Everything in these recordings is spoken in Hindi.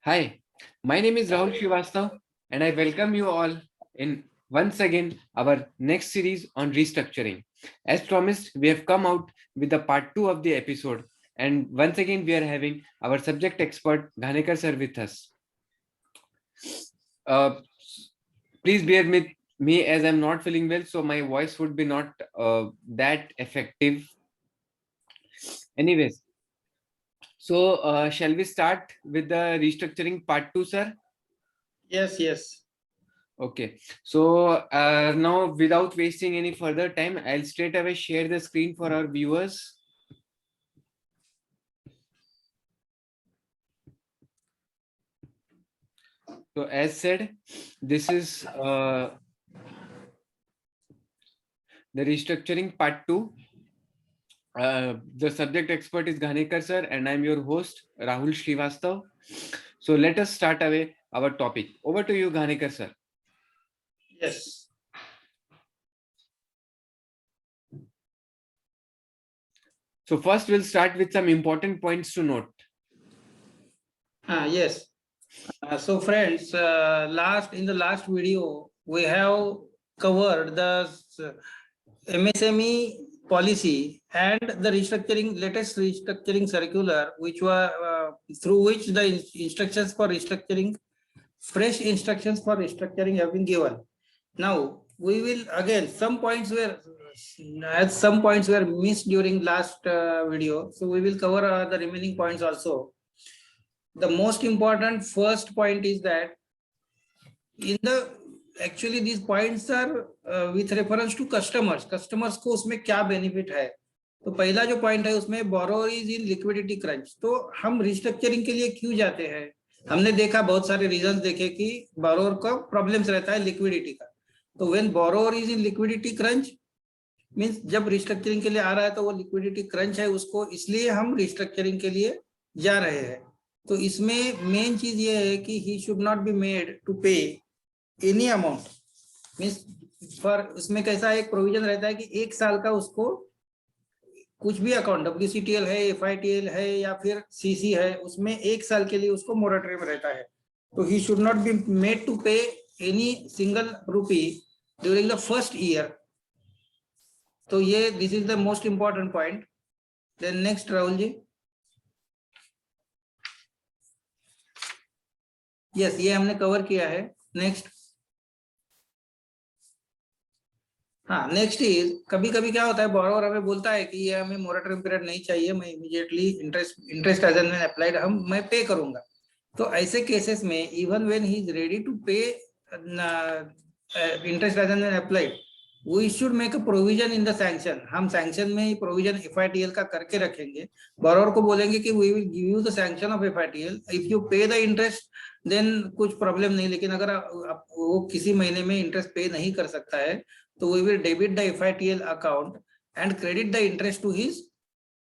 Hi, my name is Rahul Srivastav, and I welcome you all in once again our next series on restructuring. As promised, we have come out with the part 2 of the episode, and once again we are having our subject expert Ghanekar sir with us. Uh, Please bear with me as I'm not feeling well, so my voice would be not that effective. Anyways, so shall we start with the restructuring part 2, sir? Yes. Okay, so now without wasting any further time, I'll straight away share the screen for our viewers. So as said, this is the restructuring part 2. The subject expert is Ghanekar sir, and I'm your host, Rahul Srivastav. So let us start away our topic. Over to you, Ghanekar sir. Yes. So first we'll start with some important points to note. Yes. So friends, in the last video, we have covered the MSME policy and the latest restructuring circular, which were through which the instructions for restructuring, fresh instructions for restructuring have been given. Now we will again some points were missed during last video, so we will cover the remaining points also. The most important first point is that actually these points are with reference to customers को उसमें क्या बेनिफिट है. तो पहला जो पॉइंट है उसमें borrower is in liquidity crunch. तो हम रिस्ट्रक्चरिंग के लिए क्यों जाते हैं? हमने देखा बहुत सारे रीजंस देखे कि बोरोवर को प्रॉब्लम्स रहता है लिक्विडिटी का. तो when borrower is in liquidity crunch means जब रिस्ट्रक्चरिंग के लिए आ रहा है तो वो लिक्विडिटी क्रंच है उसको, इसलिए हम रिस्ट्रक्चरिंग के लिए जा रहे हैं. तो इसमें मेन चीज ये है कि he should not be made to pay any amount. Means for उसमें कैसा एक प्रोविजन रहता है कि एक साल का उसको कुछ भी अकाउंट WCTL है, FITL है या फिर CC है, उसमें एक साल के लिए उसको मोरेटोरियम रहता है. तो he should not be made to pay any single rupee during the first year. तो ये this is the most important point. Then next Rahul ji. Yes, ये हमने कवर किया है. नेक्स्ट. हाँ, नेक्स्ट इज कभी कभी क्या होता है बोरोवर हमें बोलता है कि ये हमें मोरेटोरियम पीरियड नहीं चाहिए, मैं immediately interest as and applied मैं पे करूंगा. तो ऐसे केसेस में even when he is ready to pay interest as and applied, we should make a provision in the sanction. हम सैंक्शन में प्रोविजन FITL का करके रखेंगे. बोरोवर को बोलेंगे कि we will give you the sanction of FITL. If you pay the interest, then कुछ प्रॉब्लम नहीं. लेकिन अगर वो किसी महीने में इंटरेस्ट पे नहीं कर सकता है तो we will debit the FITL account and credit the interest to his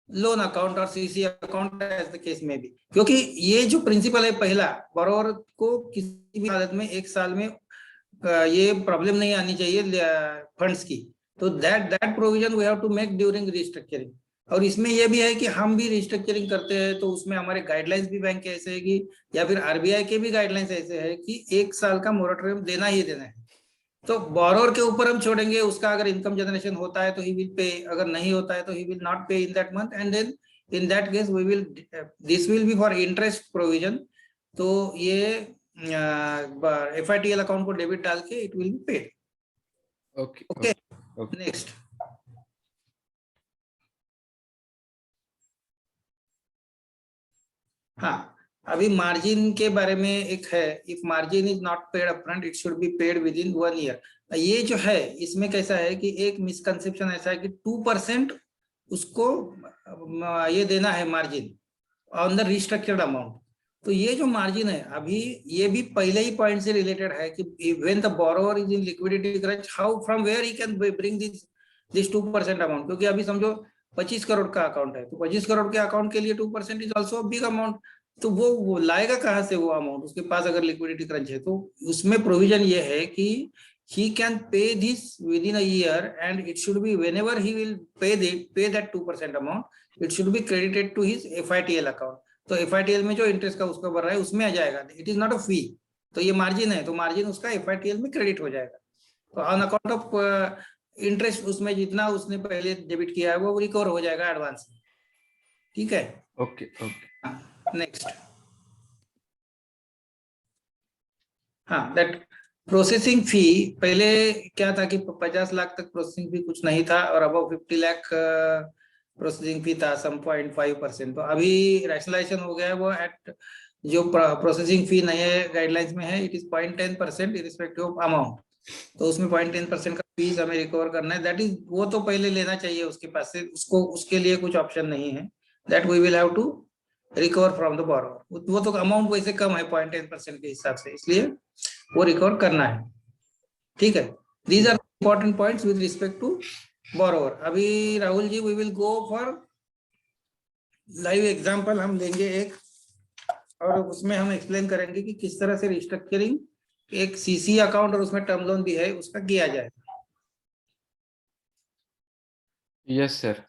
loan account और CC account as the case में भी. क्योंकि ये जो प्रिंसिपल है पहला, बोरोवर को किसी भी हालत में एक साल में ये प्रॉब्लम नहीं आनी चाहिए फंड्स की. तो that provision we have to make during restructuring. और इसमें यह भी है कि हम भी रिस्ट्रक्चरिंग करते हैं तो उसमें हमारे गाइडलाइंस भी बैंक के ऐसे है कि या फिर RBI के भी गाइडलाइंस ऐसे है कि एक साल का मोरेटोरियम देना ही देना है. तो बोरोवर के ऊपर हम छोड़ेंगे, उसका अगर इनकम जनरेशन होता है तो ही विल पे, अगर नहीं होता है तो ही will not pay in that month. And then in that case we will this will be for interest provision. तो ये FITL अकाउंट को डेबिट डाल के it will be paid. Okay. Next. हाँ, अभी मार्जिन के बारे में एक है. If margin is not paid upfront it should be paid within 1 year. ये जो है इसमें कैसा है कि एक मिसकंसेप्शन ऐसा है कि 2% उसको ये देना है margin on the restructured amount. तो ये जो मार्जिन है अभी ये भी पहले ही पॉइंट से रिलेटेड है कि when the borrower is in liquidity crunch, how from where he can bring this 2% amount. क्योंकि अभी समझो 25 करोड़ का अकाउंट है तो 25 करोड़ के अकाउंट के लिए 2% इज ऑल्सो बिग अमाउंट. तो वो लाएगा कहाँ से वो अमाउंट? उसके पास अगर लिक्विडिटी क्रंच है तो उसमें प्रोविजन ये है कि he can pay this within a year and it should be whenever he will pay that 2% amount, it should be credited to his FITL account. तो FITL में जो इंटरेस्ट का उसको भर रहा है उसमें आ जाएगा, इट इज नॉट अ फी। तो ये मार्जिन है, तो मार्जिन उसका FITL में क्रेडिट हो जाएगा। तो ऑन अकाउंट ऑफ इंटरेस्ट उसमें जितना उसने पहले डेबिट किया है वो रिकवर हो जाएगा एडवांस में। ठीक है, ओके ओके। नेक्स्ट। हाँ, दैट प्रोसेसिंग फी, पहले क्या था कि 50 लाख तक प्रोसेसिंग फी कुछ नहीं था, और अबव 50 लाख प्रोसेसिंग फी था सम 0.5%। तो अभी रैशनलाइजेशन हो गया है वो एट, जो प्रोसेसिंग फी नए गाइडलाइंस में है, it is 0.10% irrespective of amount. तो उसमें 0.10% का फीस हमें रिकवर करना है, दैट इज, वो तो पहले लेना चाहिए उसके पास से, उसको उसके लिए कुछ ऑप्शन नहीं है, that we will have to recover from the borrower. वो तो अमाउंट वैसे कम है 0.10% के हिसाब से, इसलिए वो रिकवर करना है। ठीक है, these are important points with respect to borrower. अभी Rahul ji we will go for live example, हम लेंगे एक, और उसमें हम एक्सप्लेन करेंगे कि किस तरह से रिस्ट्रक्चरिंग एक CC अकाउंट और उसमें टर्म लोन भी है उसका किया जाए। Yes sir.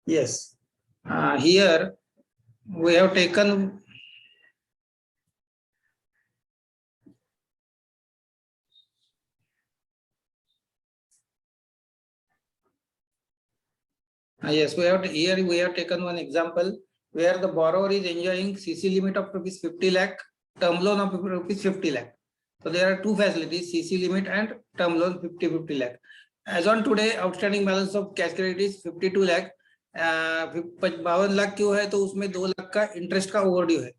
Yes, here we have taken yes, here we have taken one example where the borrower is enjoying CC limit of rupees 50 lakh, term loan of rupees 50 lakh. So there are two facilities, CC limit and term loan 50 lakh. As on today, outstanding balance of cash credit is 52 lakh. 52 lakh क्यों है? तो उसमें 2 लाख का इंटरेस्ट का ओवरड्यू है।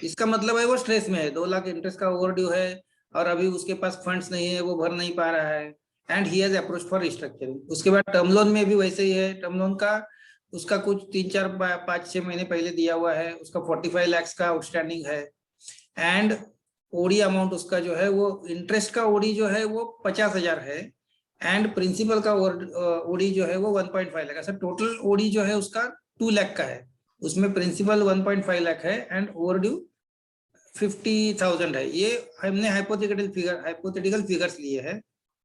इसका मतलब है वो स्ट्रेस में है, 2 लाख इंटरेस्ट का ओवरड्यू है और अभी उसके पास फंड्स नहीं है, वो भर नहीं पा रहा है, and he has approach for restructuring. उसके बाद टर्म लोन में भी वैसे ही है, टर्म लोन का उसका कुछ 3-4-5-6 महीने पहले दिया हुआ है, उसका 45 लाख का आउटस्टैंडिंग है, एंड ओडी अमाउंट उसका जो है वो इंटरेस्ट का ओडी जो है वो 50,000 है, एंड प्रिंसिपल का ओडी जो है वो 1.5 लाख। ऐसा टोटल ओडी जो है उसका 2 लाख का है, उसमें प्रिंसिपल 1.5 लाख है एंड ओवरड्यू 50,000 है। ये हमने हाइपोथेटिकल फिगर्स लिए हैं।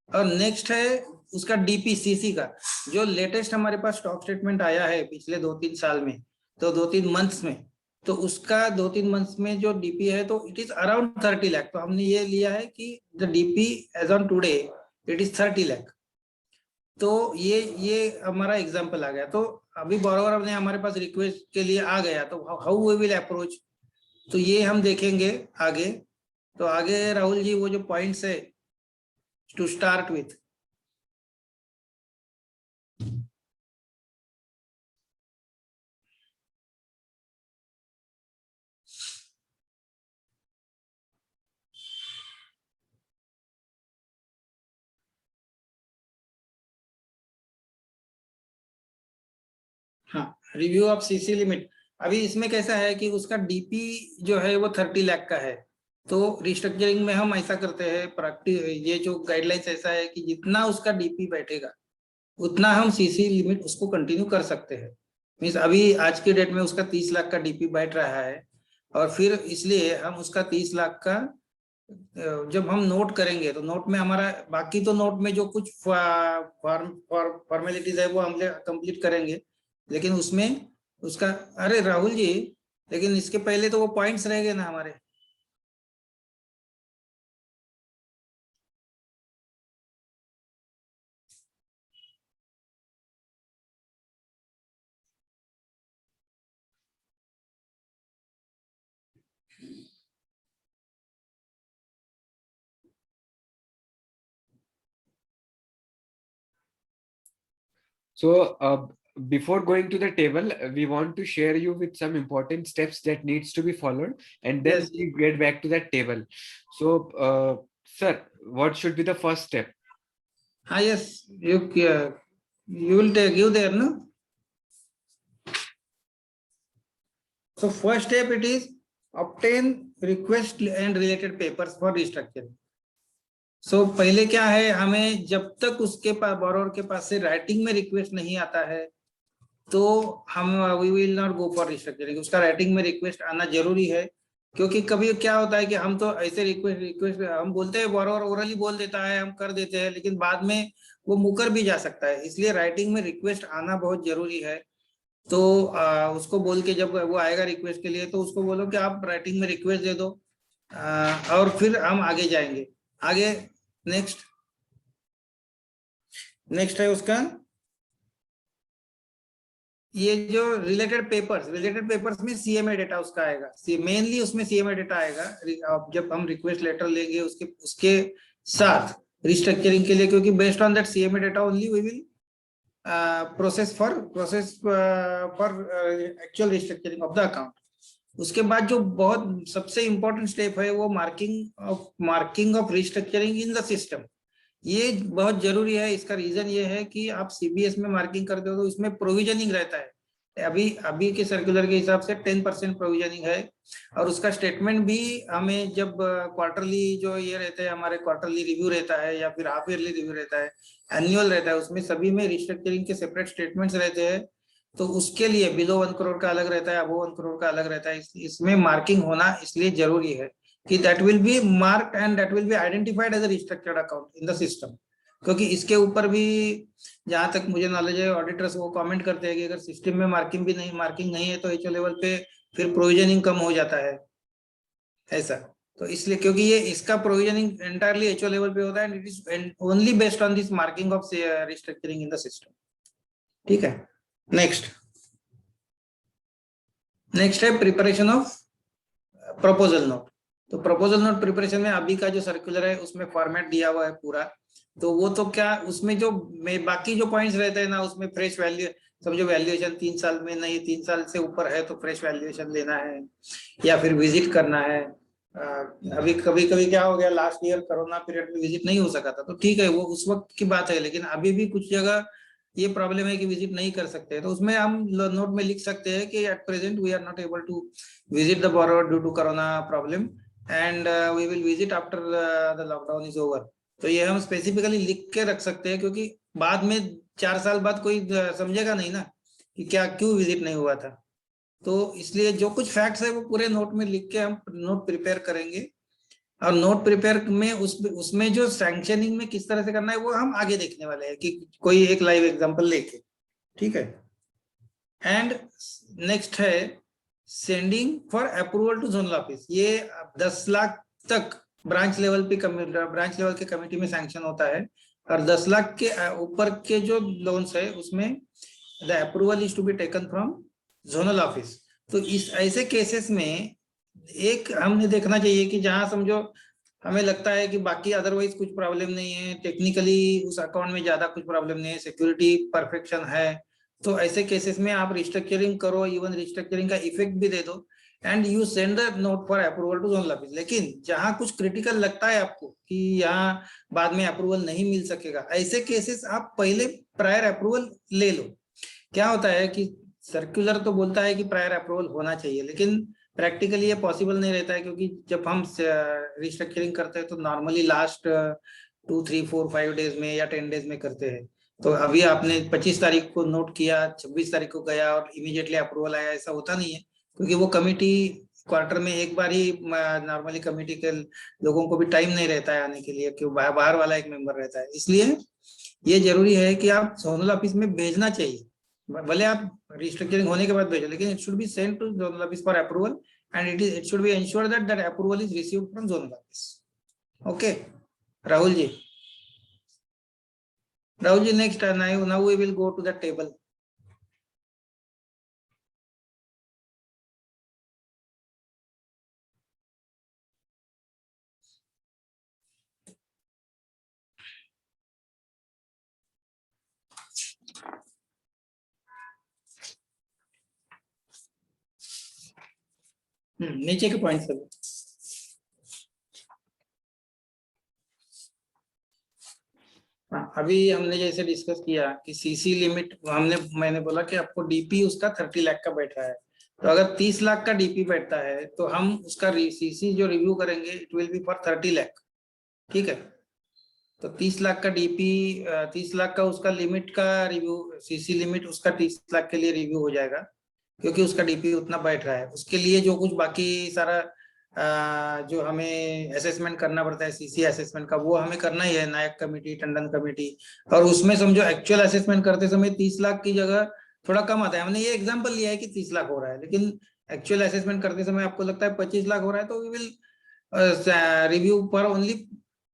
और नेक्स्ट है उसका DPCC का, जो लेटेस्ट हमारे पास स्टॉक स्टेटमेंट आया है पिछले 2-3 साल में, तो 2-3 मंथ्स में, तो उसका 2-3 मंथ्स में जो DP है तो इट इज अराउंड 30 लाख। तो हमने ये लिया है कि the DP as on today it is 30 lakh. तो ये हमारा एग्जांपल आ गया। तो अभी बोरोवर ने हमारे पास रिक्वेस्ट के लिए आ गया, तो हाउ वी विल अप्रोच, तो ये हम देखेंगे आगे। तो आगे राहुल जी वो जो पॉइंट्स है टू स्टार्ट विथ। हाँ, रिव्यू ऑफ CC लिमिट। अभी इसमें कैसा है कि उसका DP जो है वो 30 लाख का है। तो रिस्ट्रक्चरिंग में हम ऐसा करते हैं, प्रैक्टिस ये जो गाइडलाइंस ऐसा है कि जितना उसका DP बैठेगा उतना हम CC लिमिट उसको कंटिन्यू कर सकते हैं। मीन्स अभी आज के डेट में उसका 30 लाख का DP बैठ रहा है, और फिर इसलिए हम उसका 30 लाख का जब हम नोट करेंगे तो नोट में हमारा बाकी तो नोट में जो कुछ फॉर्मेलिटीज है वो हम कंप्लीट करेंगे, लेकिन उसमें उसका, अरे राहुल जी, लेकिन इसके पहले तो वो पॉइंट्स रह गए ना हमारे। So before going to the table, we want to share you with some important steps that needs to be followed, and then Yes. we get back to that table. So sir, what should be the first step? Yes, you will give there, no? So first step it is obtain request and related papers for restructuring. So पहले क्या है, हमें जब तक उसके पास बोरोवर के पास से राइटिंग में रिक्वेस्ट नहीं आता है तो हम we will not go for restructuring. उसका राइटिंग में रिक्वेस्ट आना जरूरी है, क्योंकि कभी क्या होता है कि हम तो ऐसे रिक्वेस्ट रिक्वेस्ट हम बोलते हैं, बोरोवर ओरली बोल देता है, हम कर देते हैं, लेकिन बाद में वो मुकर भी जा सकता है। इसलिए राइटिंग में रिक्वेस्ट आना बहुत जरूरी है। तो उसको बोल के जब वो आएगा रिक्वेस्ट के लिए, तो उसको बोलो कि आप राइटिंग में रिक्वेस्ट दे दो, और फिर हम आगे जाएंगे। आगे नेक्स्ट नेक्स्ट है उसका ये जो रिलेटेड पेपर्स में सीएमए डेटा उसका आएगा, मेनली उसमें सीएमए डेटा आएगा। जब हम रिक्वेस्ट लेटर लेंगे उसके उसके साथ रिस्ट्रक्चरिंग के लिए, क्योंकि based on that CMA data only we will process for actual restructuring of the account. उसके बाद जो बहुत सबसे इंपॉर्टेंट स्टेप है वो marking of restructuring in the system. ये बहुत जरूरी है। इसका रीजन ये है कि आप सीबीएस में मार्किंग करते हो तो इसमें प्रोविजनिंग रहता है। अभी के सर्कुलर के हिसाब से 10% प्रोविजनिंग है, और उसका स्टेटमेंट भी हमें जब क्वार्टरली जो ये रहते हैं, हमारे क्वार्टरली रिव्यू रहता है या फिर हाफ ईयरली रिव्यू रहता है, एनुअल रहता है, उसमें सभी में रिस्ट्रक्चरिंग के सेपरेट स्टेटमेंट्स रहते हैं। तो उसके लिए बिलो 1 करोड़ का अलग रहता है, अबो 1 करोड़ का अलग रहता है। इसमें मार्किंग होना इसलिए जरूरी है कि that will be marked and that will be identified as a restructured account in the system। क्योंकि इसके ऊपर भी जहां तक मुझे नॉलेज है, ऑडिटर्स वो कमेंट करते हैं कि अगर सिस्टम में मार्किंग नहीं है तो एचओ लेवल पे फिर प्रोविजनिंग कम हो जाता है ऐसा। तो इसलिए क्योंकि ये इसका प्रोविजनिंग एंटायरली एचओ लेवल पे होता है, and it is only based on this marking of restructuring in the system. ठीक है, नेक्स्ट है प्रिपरेशन ऑफ प्रपोजल नोट। तो प्रपोजल नोट प्रिपरेशन में अभी का जो सर्कुलर है उसमें फॉर्मेट दिया हुआ है पूरा। तो वो तो क्या उसमें जो बाकी जो पॉइंट्स रहते हैं ना, उसमें फ्रेश वैल्यू, समझो वैल्यूएशन 3 साल में नहीं, 3 साल से ऊपर है तो फ्रेश वैल्यूएशन लेना है या फिर विजिट करना है। अभी कभी कभी क्या हो गया, लास्ट ईयर कोरोना पीरियड में विजिट नहीं हो सका था, तो ठीक है वो उस वक्त की बात है, लेकिन अभी भी कुछ जगह ये प्रॉब्लम है कि विजिट नहीं कर सकते, तो उसमें हम नोट में लिख सकते हैं कि at present we are not able to visit the borrower due to corona problem, and we will visit after the lockdown is over. तो ये हम स्पेसिफिकली लिख के रख सकते हैं, क्योंकि बाद में 4 साल बाद कोई समझेगा नहीं ना कि क्या क्यों विजिट नहीं हुआ था। तो इसलिए जो कुछ फैक्ट्स है वो पूरे नोट में लिख के हम नोट प्रिपेयर करेंगे, और नोट प्रिपेयर में उसमें जो सैंक्शनिंग में किस तरह से करना है वो हम आगे देखने वाले हैं कि कोई एक लाइव एग्जांपल लेके। ठीक है, एंड नेक्स्ट है sending for approval to zonal office. ये 10 लाख तक ब्रांच लेवल के कमेटी में सैंक्शन होता है, और 10 लाख के ऊपर के जो लोन्स है उसमें the approval is to be taken from zonal office. तो इस ऐसे केसेस में एक हमने देखना चाहिए कि जहां समझो हमें लगता है कि बाकी अदरवाइज कुछ प्रॉब्लम नहीं है, टेक्निकली उस अकाउंट में ज्यादा कुछ प्रॉब्लम नहीं है, सिक्योरिटी परफेक्शन है, तो ऐसे केसेस में आप रिस्ट्रक्चरिंग करो, इवन रिस्ट्रक्चरिंग का इफेक्ट भी दे दो, and you send the note for approval to zonal office. लेकिन जहां कुछ क्रिटिकल लगता है आपको कि यहाँ बाद में अप्रूवल नहीं मिल सकेगा, ऐसे केसेस आप पहले प्रायर अप्रूवल ले लो। क्या होता है कि सर्कुलर तो बोलता है कि प्रायर अप्रूवल होना चाहिए, लेकिन प्रैक्टिकली ये पॉसिबल नहीं रहता है, क्योंकि जब हम रिस्ट्रक्चरिंग करते हैं तो नॉर्मली लास्ट 2, 3, 4, 5 डेज में या 10 डेज में करते हैं। तो अभी आपने 25 तारीख को नोट किया, 26 तारीख को गया और इमीडिएटली अप्रूवल आया, ऐसा होता नहीं है, क्योंकि वो कमिटी क्वार्टर में एक बार ही, नॉर्मली कमिटी के लोगों को भी टाइम नहीं रहता है आने के लिए, क्यों बाहर वाला एक मेंबर रहता है। इसलिए ये जरूरी है कि आप जोनल ऑफिस में भेजना चाहिए, भले आप रिस्ट्रक्चरिंग होने के बाद भेजो, लेकिन it should be sent to zonal office for approval, and it should be ensure that that approval is received from zonal office. Okay Rahul ji, next now we will go to the table. नीचे के पॉइंट सब अभी हमने जैसे डिस्कस किया कि सीसी लिमिट मैंने बोला कि आपको डीपी उसका 30 लाख का बैठ रहा है, तो अगर 30 लाख का डीपी बैठता है तो हम उसका सीसी जो रिव्यू करेंगे it will be for 30 lakh. ठीक है, तो 30 लाख का डीपी, 30 लाख का उसका लिमिट का रिव्यू, सीसी लिमिट उसका 30 लाख के लिए रिव्यू हो जाएगा, क्योंकि उसका डीपी उतना बैठ रहा है। उसके लिए जो कुछ बाकी सारा जो हमें असेसमेंट करना पड़ता है सीसी असेसमेंट का, वो हमें करना ही है, नायक कमेटी, टंडन कमेटी। और उसमें समझो एक्चुअल असेसमेंट करते समय 30 लाख की जगह थोड़ा कम आता है। हमने ये एग्जांपल लिया है कि 30 लाख हो रहा है, लेकिन एक्चुअल असेसमेंट करते समय आपको लगता है 25 लाख हो रहा है, तो वी विल रिव्यू पर ओनली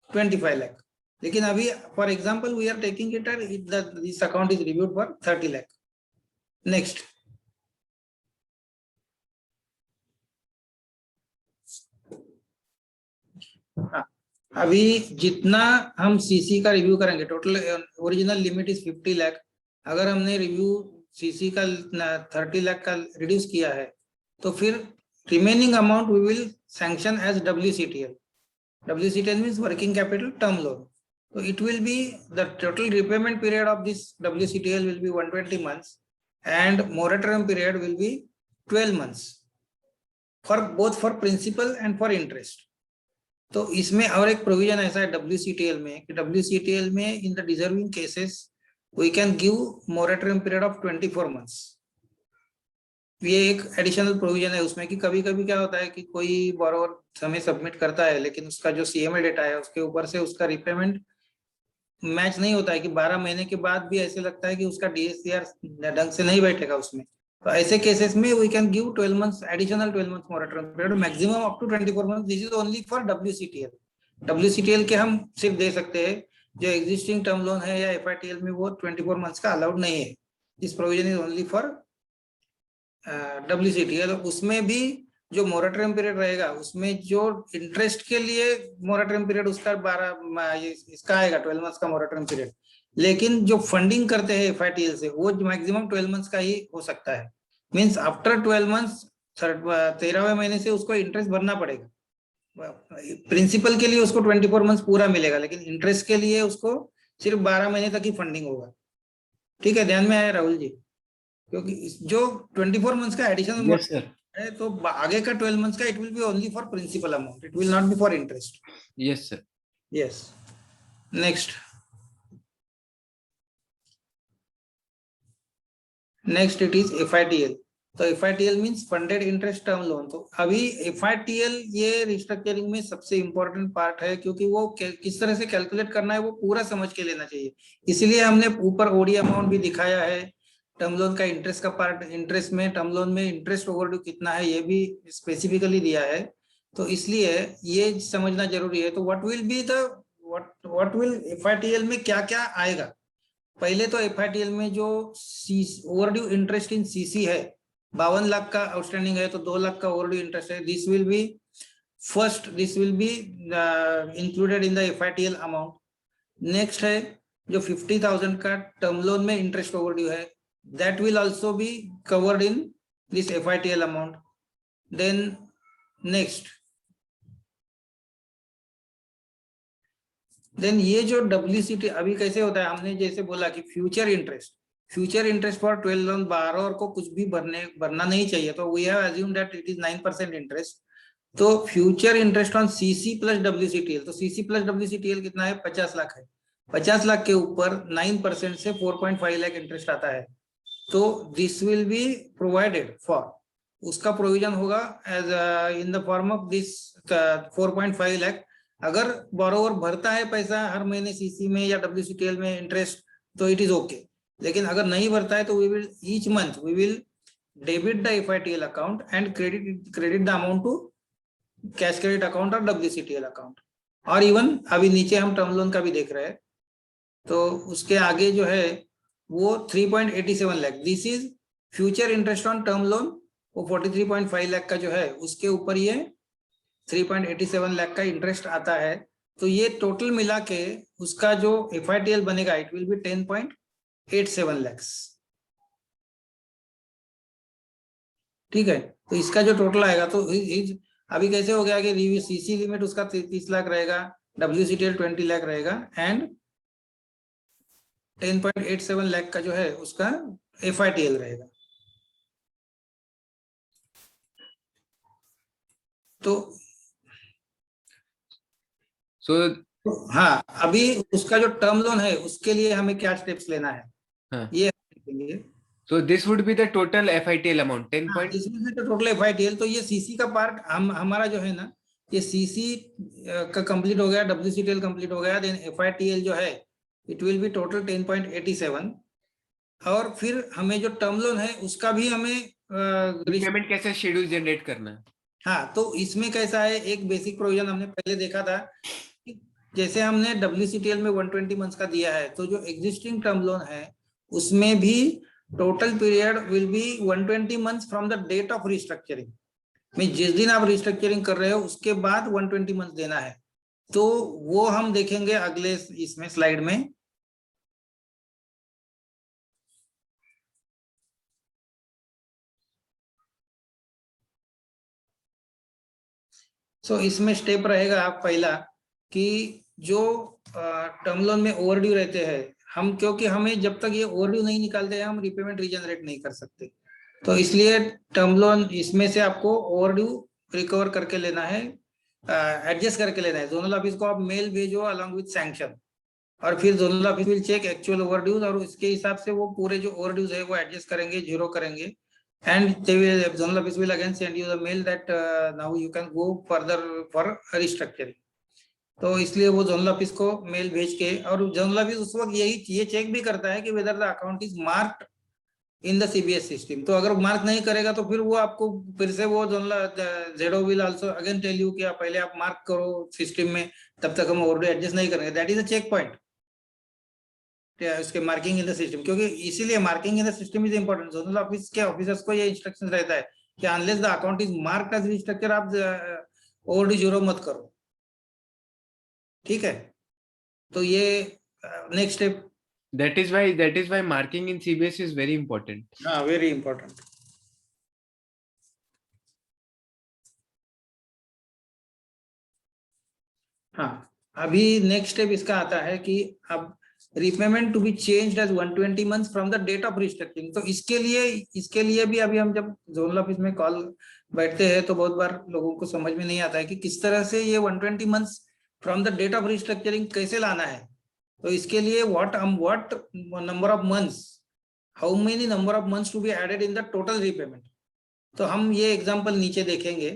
25 लाख। लेकिन अभी for example we are taking it this account is reviewed for 30 lakh. Next, अभी जितना हम सीसी का रिव्यू करेंगे, total original limit is 50 lakh. अगर हमने रिव्यू सीसी का 30 लाख का रिड्यूस किया है, तो फिर remaining amount we will sanction as WCTL। WCTL means working capital term loan. So it will be the total repayment period of this WCTL will be 120 months and moratorium period will be 12 months for both for principal and for interest. तो इसमें और एक प्रोविजन ऐसा है WCTL में कि WCTL में in the deserving cases we can give moratorium period of 24 months. ये एक एडिशनल प्रोविजन है उसमें कि कभी कभी क्या होता है कि कोई बोरोवर हमें सबमिट करता है, लेकिन उसका जो CMA डेटा है उसके ऊपर से उसका रिपेमेंट मैच नहीं होता है, कि 12 महीने के बाद भी ऐसे लगता है कि उसका DSCR ढंग से नहीं बैठेगा उसमें। तो ऐसे केसेस में we can give 12 months additional 12 months moratorium period, maximum up to 24 months. This is only for WCTL। WCTL के हम सिर्फ दे सकते हैं, जो एग्जिस्टिंग टर्म लोन है या FITL में वो 24 मंथ्स का अलाउड नहीं है। This provision is only for WCTL। उसमें भी जो मोरेटोरियम पीरियड रहेगा उसमें जो इंटरेस्ट के लिए मोरेटोरियम पीरियड उसका 12 इसका आएगा 12 मंथ्स का मोरेटोरियम पीरियड। लेकिन जो फंडिंग करते हैं FITL से वो मैक्सिमम 12 मंथ्स का ही हो सकता है। मींस आफ्टर 12 मंथ्स 13वें महीने से उसको इंटरेस्ट भरना पड़ेगा। प्रिंसिपल के लिए उसको 24 मंथ्स पूरा मिलेगा, लेकिन इंटरेस्ट के लिए उसको सिर्फ 12 महीने तक ही फंडिंग होगा। ठीक है, ध्यान में आया राहुल जी? क्योंकि जो 24 मंथ्स का एडिशनल Yes, sir. है, तो आगे का 12 मंथ्स का it will be only for principal amount, it will not be for interest. Yes, sir. Yes, next. Next it is FITL। तो FITL means funded interest term loan. तो अभी FITL ये रिस्ट्रक्चरिंग में सबसे इंपॉर्टेंट पार्ट है, क्योंकि वो किस तरह से कैलकुलेट करना है वो पूरा समझ के लेना चाहिए। इसलिए हमने ऊपर OD अमाउंट भी दिखाया है, टर्म लोन का इंटरेस्ट का पार्ट, इंटरेस्ट में टर्म लोन में इंटरेस्ट ओवरड्यू कितना है ये भी स्पेसिफिकली दिया है। तो इसलिए ये समझना जरूरी है। तो what will be the what will FITL में क्या क्या आएगा? पहले तो FITL में जो ओवरड्यू इंटरेस्ट इन CC है, 52 लाख का आउटस्टैंडिंग है, तो 2 लाख का ओवरड्यू इंटरेस्ट है। This will be included in the FITL amount. Next है जो 50,000 का टर्म लोन में इंटरेस्ट ओवरड्यू है, that will also be covered in this FITL amount. Then next, then ये जो WCT अभी कैसे होता है, हमने जैसे बोला कि future interest for 12 loan borrower को कुछ भी भरना नहीं चाहिए, तो we have assumed that it is 9% interest. तो future interest on CC plus WCTL, तो CC प्लस WCTL कितना है? 50 लाख है। 50 लाख के ऊपर 9% से 4.5 लाख इंटरेस्ट आता है। तो this will be provided for, उसका प्रोविजन होगा as in the form of this 4.5 lakh. अगर बोरोवर भरता है पैसा हर महीने CC में या WCTL में इंटरेस्ट, तो इट इज ओके। लेकिन अगर नहीं भरता है तो we will each month we will debit the FITL account and credit the amount to cash credit account और WCTL अकाउंट। और इवन अभी नीचे हम टर्म लोन का भी देख रहे हैं, तो उसके आगे जो है वो 3.87 lakh, this is future interest on term loan. वो 43.5 लाख का जो है उसके ऊपर ये 3.87 लाख का इंटरेस्ट आता है। तो ये टोटल मिला के उसका जो FITL बनेगा इट विल बी 10.87 लाख। ठीक है, तो इसका जो टोटल आएगा, तो अभी कैसे हो गया कि CC लिमिट उसका 30 लाख रहेगा, WCTL 20 लाख रहेगा एंड 10.87 लाख का जो है उसका FITL रहेगा। तो हाँ, अभी उसका जो टर्म लोन है उसके लिए हमें क्या स्टेप्स लेना है हाँ. ये देखेंगे। So this would be the total FITL amount, 10 point. This will be the total FITL. तो ये सीसी का पार्ट हमारा जो है ना, ये सीसी का कंप्लीट हो गया, WCTL कंप्लीट हो गया, देन FITL जो है इट विल बी टोटल 10.87. और फिर हमें जो टर्म लोन है उसका भी हमें पेमेंट कैसे शेड्यूल जनरेट करना है. हाँ, तो इसमें कैसा है, एक बेसिक प्रोविजन हमने पहले देखा था कि जैसे हमने WCTL में 120 मंथ्स का दिया है, तो जो एग्जिस्टिंग टर्म लोन है उसमें भी total period will be 120 months from the date of restructuring. में जिस दिन आप रिस्ट्रक्चरिंग कर रहे हो उसके बाद 120 मंथ्स देना है. तो वो हम देखेंगे अगले इसमें स्लाइड में. सो इसमें स्टेप रहेगा पहला कि जो टर्म लोन में ओवरड्यू रहते हैं, हम क्योंकि हमें जब तक ये ओवरड्यू नहीं निकालते हैं हम रिपेमेंट रीजनरेट नहीं कर सकते. तो इसलिए टर्म लोन इसमें से आपको ओवरड्यू रिकवर करके लेना है, एडजस्ट करके लेना है. जोनल ऑफिस को आप मेल भेजो अलॉन्ग विद सैंक्शन, और फिर zonal office will check actual overdues, और उसके हिसाब से वो पूरे जो ओवरड्यूज है वो एडजस्ट करेंगे, जीरो करेंगे. And they will, zonal office will again send you the mail that now you can go further for restructuring. तो इसलिए वो जोनल ऑफिस को मेल भेज के, और जोनल ऑफिस उस वक्त ये चेक भी करता है कि whether the account is marked in the CBS system. तो अगर मार्क नहीं करेगा तो फिर वो आपको फिर से वो जोनल जेडो will also again tell you कि आप पहले आप मार्क करो सिस्टम में, तब तक हम ओवरड्यू एडजस्ट नहीं करेंगे. That is a check point, उसके मार्किंग इन द सिस्टम. क्योंकि इसीलिए marking in the system is important. Zonal office के ऑफिसर्स को ये इंस्ट्रक्शन रहता है कि unless the account is marked as restructure आप ओवरड्यू जीरो मत करो. ठीक है, तो ये next step. That is why marking in CBS is very important. हाँ, वेरी इंपॉर्टेंट. हाँ, अभी नेक्स्ट स्टेप इसका आता है कि अब repayment to be changed as 120 months from the date of restructuring. तो इसके लिए भी अभी हम जब जोनल ऑफिस में कॉल बैठते हैं तो बहुत बार लोगों को समझ में नहीं आता है कि किस तरह से ये 120 months from the date of restructuring कैसे लाना है. तो इसके लिए what number of months, how many number of months to be added in the total repayment. तो हम ये एग्जांपल नीचे देखेंगे.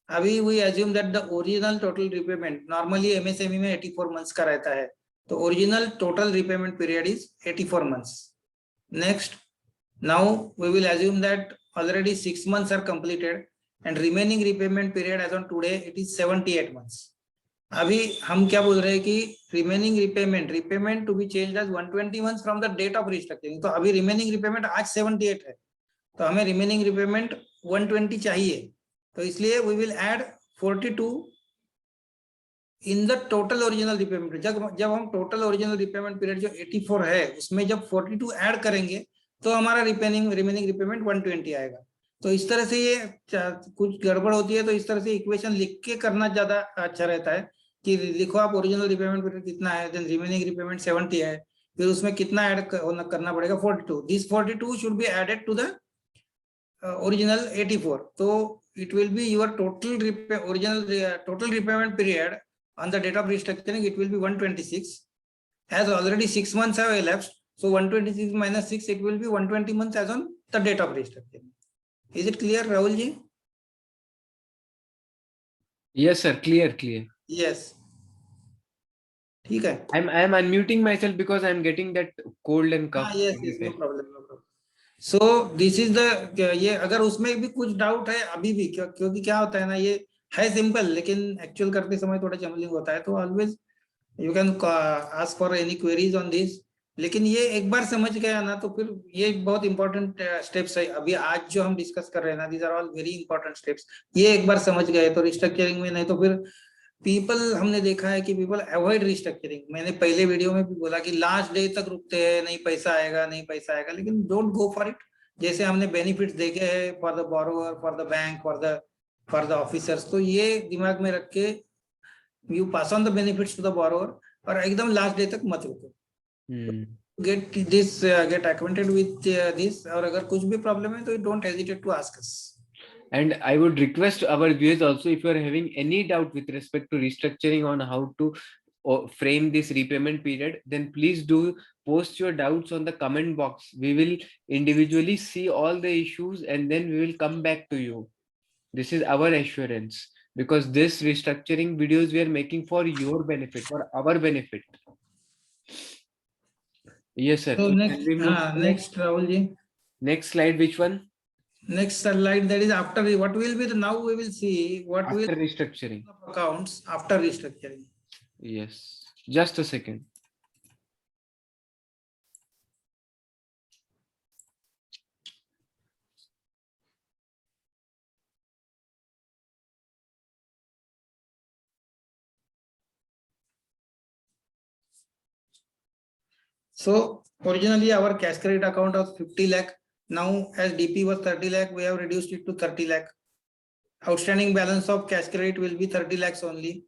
अभी we assume that the original total repayment normally MSME में 84 मंथ्स का रहता है. तो original total repayment period is 84 months. Next, now we will assume that already 6 months are completed and remaining repayment period as on today it is 78 months. अभी हम क्या बोल रहे हैं कि remaining repayment to be changed as 120 months from the date of restructuring. तो अभी रिमेनिंग रिपेमेंट आज 78 है, तो हमें रिमेनिंग रिपेमेंट 120 चाहिए. तो इसलिए we will add 42 in the total original repayment. जब हम टोटल ओरिजिनल रिपेमेंट पीरियड जो 84 है उसमें जब 42 ऐड करेंगे तो हमारा रिमेनिंग रिपेमेंट 120 आएगा. तो इस तरह से ये कुछ गड़बड़ होती है, तो इस तरह से इक्वेशन लिख के करना ज्यादा अच्छा रहता है कि लिखो आप ओरिजिनल रिपेमेंट पीरियड कितना है, देन रिमेनिंग रिपेमेंट 70 है, फिर उसमें कितना ऐड करना पड़ेगा 42. This 42 should be added to the original 84. तो it will be your total total repayment period on the date of restructuring. It will be 126, as already 6 months have elapsed. So 126 minus 6, it will be 120 months as on the date of restructuring. Is it clear, Rahul ji? Yes sir, clear. Yes. ठीक है. I am unmuting myself because I am getting that cold and cough. Yes, no problem. So this is the, ये अगर उसमें भी कुछ डाउट है अभी भी, क्योंकि क्या होता है ना, ये है सिंपल लेकिन एक्चुअल करते समय थोड़ा चैलेंजिंग होता है. तो always you can ask for any queries on this. लेकिन ये एक बार समझ गया ना तो फिर ये बहुत इंपॉर्टेंट स्टेप्स है. अभी आज जो हम डिस्कस कर रहे हैं ना, these are all very important steps. ये एक बार समझ गए तो रिस्ट्रक्चरिंग में, नहीं तो फिर पीपल, हमने देखा है कि पीपल अवॉइड रिस्ट्रक्चरिंग. मैंने पहले वीडियो में भी बोला कि लास्ट डे तक रुकते हैं, नहीं पैसा आएगा, लेकिन डोंट गो फॉर इट. जैसे हमने बेनिफिट्स देखे हैं for the borrower, for the bank, for the officers, तो ये दिमाग में रख के you pass on the benefits to the borrower, और एकदम लास्ट डे तक मत रुको. Get acquainted with this. और अगर कुछ भी प्रॉब्लम है तो don't hesitate to ask us. And I would request our viewers also, if you are having any doubt with respect to restructuring on how to frame this repayment period, then please do post your doubts on the comment box. We will individually see all the issues and then we will come back to you. This is our assurance, because this restructuring videos we are making for your benefit, for our benefit. Yes, sir. So So next, can we move to next Rahul ji. next slide? Which one? Next slide, that is after what will be the, now we will see what After will restructuring. accounts after restructuring. Yes. Just a second. So originally our cash credit account was 50 lakh. Now as DP was 30 lakh, we have reduced it to 30 lakh. Outstanding balance of cash credit will be 30 lakhs only.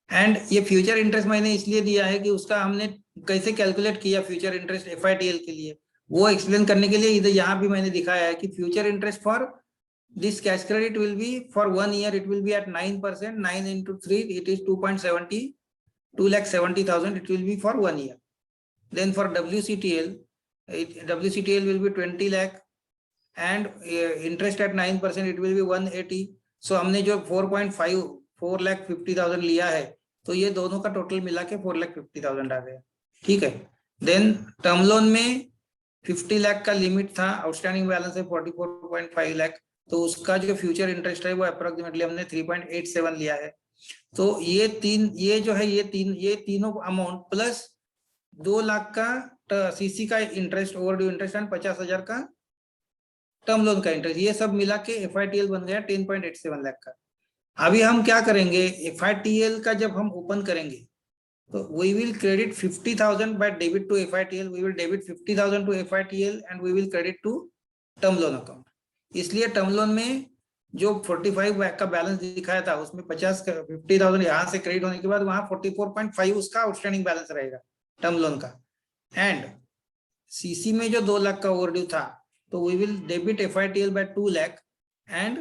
And ये फ्यूचर इंटरेस्ट मैंने इसलिए दिया है कि उसका हमने कैसे कैलकुलेट किया फ्यूचर इंटरेस्ट FITL के लिए, वो एक्सप्लेन करने के लिए इधर यहाँ भी मैंने दिखाया है कि future interest for this cash credit will be for 1 year it will be at 9%. 9 into 3 it is 2.70, 2,70,000 it will be for 1 year. Then for WCTL, WCTL will be 20 lakh and interest at 9% it will be 180. So हमने जो 4,50,000 लिया है, तो ये दोनों का टोटल मिला के 4,50,000 आ गया. ठीक है. देन टर्म लोन में 50 लाख का लिमिट था, आउटस्टैंडिंग बैलेंस है 44.5 लाख, तो उसका जो फ्यूचर इंटरेस्ट है वो अप्रोक्सीमेटली हमने 3.87 लिया है. तो ये तीनों अमाउंट प्लस 2 लाख का सीसी का इंटरेस्ट, ओवरड्यू इंटरेस्ट एंड 50,000 का टर्म लोन का इंटरेस्ट, ये सब मिला के FITL बन गया 10.87 लाख का. अभी हम क्या करेंगे, FITL का जब हम ओपन करेंगे तो we will credit 50,000 by debit to FITL, we will debit 50,000 to FITL and we will credit to term loan account. इसलिए टर्म लोन में जो 45 लाख का बैलेंस दिखाया था उसमें 50,000 यहाँ से क्रेडिट होने के बाद वहां 44.5 उसका आउटस्टैंडिंग बैलेंस रहेगा टर्म लोन का. एंड सीसी में जो 2 लाख का ओवरड्यू था तो we will debit FITL by 2 lakh and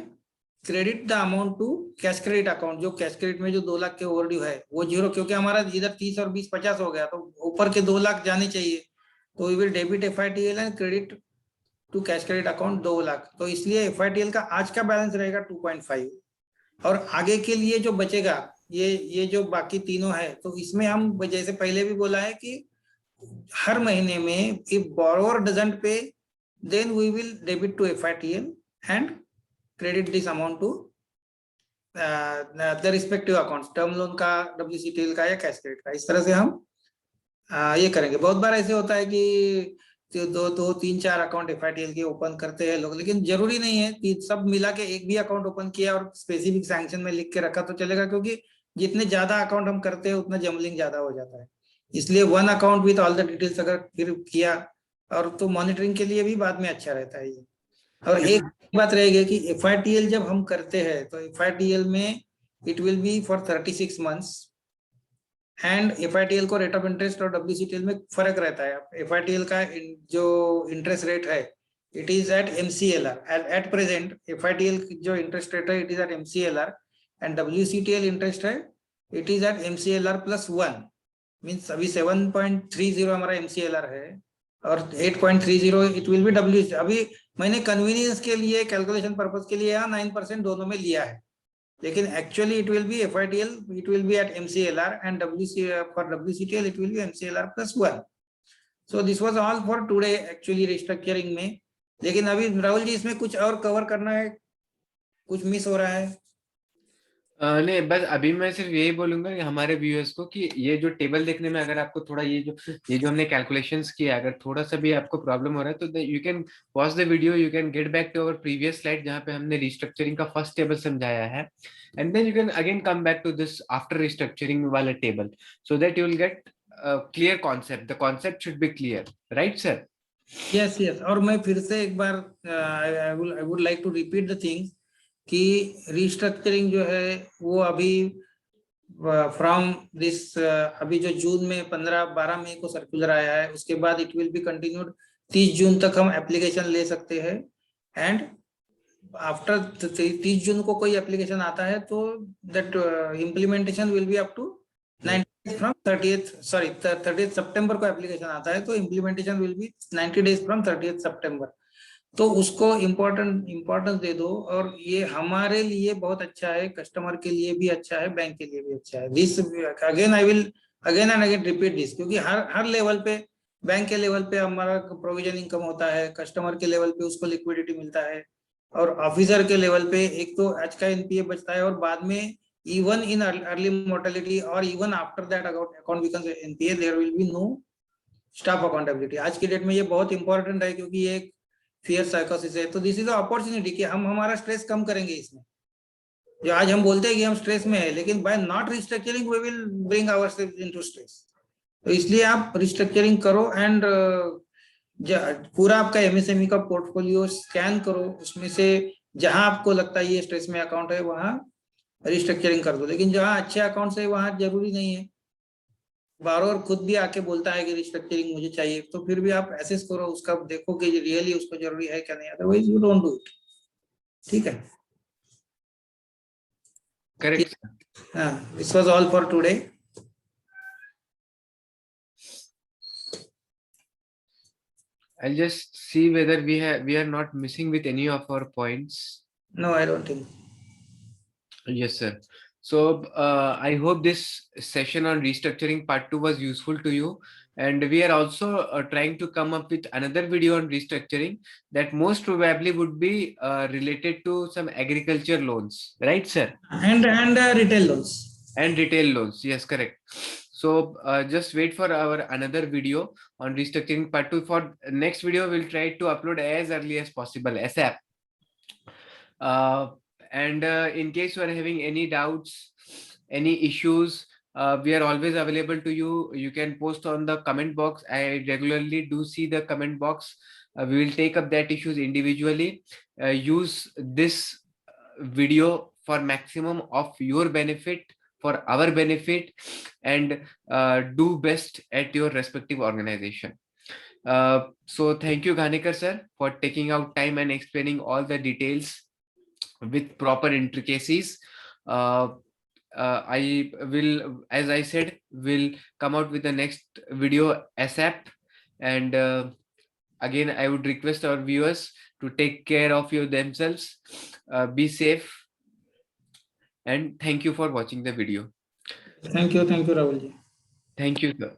credit the amount to cash credit account. जो कैश क्रेडिट में जो 2 लाख के ओवरड्यू है वो जीरो, क्योंकि हमारा इधर 30 और 20 50 हो गया, तो ऊपर के 2 लाख जाने चाहिए. तो we will debit FITL and credit to cash credit account 2 lakh. तो इसलिए FITL का आज का बैलेंस रहेगा 2.5 और आगे के लिए जो बचेगा ये जो बाकी तीनों है, तो इसमें हम जैसे पहले भी बोला है कि हर महीने में if borrower doesn't pay then we will debit to FITL and credit this amount to the respective accounts, term loan का, WCTL का या कैश क्रेडिट का. इस तरह से हम ये करेंगे. बहुत बार ऐसे होता है कि 2 3 4 अकाउंट FITL के ओपन करते हैं लोग, लेकिन जरूरी नहीं है कि सब मिला के एक भी अकाउंट ओपन किया और स्पेसिफिक सैंक्शन में लिख के रखा तो चलेगा, क्योंकि जितने ज्यादा अकाउंट हम करते हैं उतना जमलिंग ज्यादा हो जाता है. इसलिए 1 account with all the details अगर फिर किया और तो मॉनिटरिंग के लिए भी बाद में अच्छा रहता है ये. और एक बात रहेगी कि FITL जब हम करते हैं तो FITL में it will be for 36 months and FITL को रेट ऑफ इंटरेस्ट और WCTL में फर्क रहता है. FITL का जो इंटरेस्ट रेट है it is at MCLR. At present FITL जो इंटरेस्ट रेट है it is at MCLR and WCTL interest है it is at MCLR plus 1. Means अभी 7.30 हमारा MCLR है और 8.30 इट विल बी WCTL. अभी मैंने कन्वीनियंस के लिए, कैलकुलेशन पर्पस के लिए यहाँ 9% दोनों में लिया है, लेकिन actually it will be FITL it will be at MCLR and for WCTL it will be MCLR plus 1. So this was all for today actually restructuring में. लेकिन अभी राहुल जी इसमें कुछ और कवर करना है, कुछ मिस हो रहा है? नहीं, बस अभी मैं सिर्फ यही बोलूंगा कि हमारे व्यूअर्स को कि ये जो टेबल देखने में अगर आपको थोड़ा ये जो हमने कैलकुलेशंस किया, अगर थोड़ा सा भी आपको प्रॉब्लम हो रहा है तो you can pause the video, you can get back to our previous slide जहाँ पे हमने रिस्ट्रक्चरिंग का फर्स्ट टेबल समझाया है, and then you can again come back to this after restructuring वाला table, so that you will get clear concept. The concept should be clear, right sir? Yes yes. और मैं फिर से एक बार I would like to repeat the things कि रिस्ट्रक्चरिंग जो है वो अभी फ्रॉम दिस अभी जो जून में 15-12 मई को सर्कुलर आया है, उसके बाद इट विल बी कंटिन्यूड 30 जून तक हम एप्लीकेशन ले सकते हैं. एंड आफ्टर 30 जून को कोई एप्लीकेशन आता है तो that implementation will be up to 90 from 30th सितंबर को एप्लीकेशन आता है, तो implementation will be 90 days from 30th सितंबर। तो उसको इम्पोर्टेंस दे दो, और ये हमारे लिए बहुत अच्छा है, कस्टमर के लिए भी अच्छा है, बैंक के लिए भी अच्छा है। This again I will again and again repeat this, क्योंकि हर लेवल पे, बैंक के लेवल पे हमारा प्रोविजन इनकम होता है, कस्टमर के लेवल पे उसको लिक्विडिटी मिलता है, और ऑफिसर के लेवल पे एक तो आज का एनपीए बचता है, और बाद में even in early mortality or even after that account becomes NPA, there will be no staff accountability। आज की डेट में ये बहुत इंपॉर्टेंट है, क्योंकि ये एक फियर साइकोसिस है। तो दिस इज अपॉर्चुनिटी कि हम हमारा स्ट्रेस कम करेंगे इसमें। जो आज हम बोलते हैं कि हम स्ट्रेस में है, लेकिन by not restructuring we will bring ourselves into stress. तो इसलिए आप रिस्ट्रक्चरिंग करो, एंड पूरा आपका एमएसएमई का पोर्टफोलियो स्कैन करो, उसमें से जहां आपको लगता है ये स्ट्रेस में अकाउंट है वहां रिस्ट्रक्चरिंग कर दो। लेकिन जहां अच्छे अकाउंट्स है वहां जरूरी नहीं है, बारोर खुद भी आके बोलता है कि रिस्ट्रक्चरिंग मुझे चाहिए, तो फिर भी आप एसेस करो उसका, देखो कि रियली उसको जरूरी है क्या नहीं, otherwise you don't do it. ठीक है, करेक्ट। हाँ, this was all for today. I'll just see whether we are not missing with any of our points. No, I don't think. Yes, sir. So I hope this session on restructuring part 2 was useful to you. And we are also trying to come up with another video on restructuring that most probably would be related to some agriculture loans, right, sir? And retail loans. And retail loans. Yes, correct. So just wait for our another video on restructuring part 2. For next video, we'll try to upload as early as possible, ASAP. And in case you are having any doubts, any issues, we are always available to you. You can post on the comment box. I regularly do see the comment box. We will take up that issues individually. Use this video for maximum of your benefit, for our benefit, and do best at your respective organization. So thank you, Ghanekar sir, for taking out time and explaining all the details with proper intricacies. I will, as I said, will come out with the next video ASAP. And again, I would request our viewers to take care of you themselves. Be safe. And thank you for watching the video. Thank you, Rahul ji. Thank you, sir.